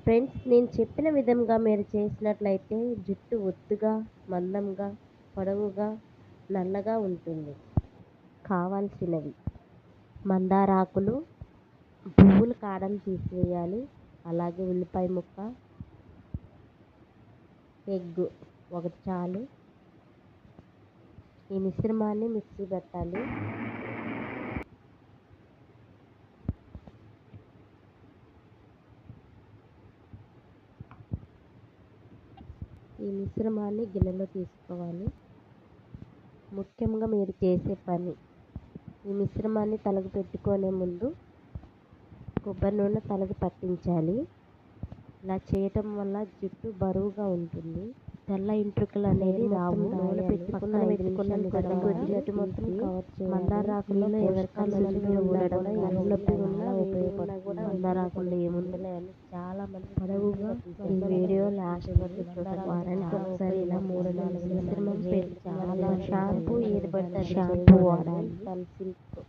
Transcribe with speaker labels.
Speaker 1: Friends, నేను చెప్పిన విధంగా మీరు చేసినట్లయితే జుట్టు ఒత్తుగా, మందంగా, పొడవుగా, నల్లగా ఉంటుంది. కావాల్సినవి: మందారాకులు, పువ్వుల కాడలు తీసివేయాలి, అలాగే ఉల్లిపాయ ముక్క, ఎగ్ ఒకటి చాలు. ఈ మిశ్రమాన్ని మిక్సీ పెట్టాలి. ఈ మిశ్రమాన్ని గిన్నెలో తీసుకోవాలి. ముఖ్యంగా మీరు చేసే పని, ఈ మిశ్రమాన్ని తలకు పెట్టుకునే ముందు కొబ్బరి నూనె తలకు పట్టించాలి. ఇలా చేయటం వల్ల జుట్టు బరువుగా ఉంటుంది. తెల్ల ఇంట్రుకలు అనేది రావు. నూనె పెట్టుకున్న 5 నిమిషాలు జుట్టు మొత్తం కవర్ చేయాలి. మందారాకుల్లో ఎవరికైనా నొప్పి ఉండడం, నొప్పి ఉన్నా ఉపయోగపడుతుంది. మందారాకుల్లో ఏముందిలే అని చాలా మంది పొడవుగా ఈ వీడియో లాస్ట్ వరకు చూడండి. వారానికి ఒకసారి ఇలా 3-4 మిశ్రమం పెట్టి చాలా షాంపూ ఏది పడితే షాంపూ వాడాలి. సిల్క్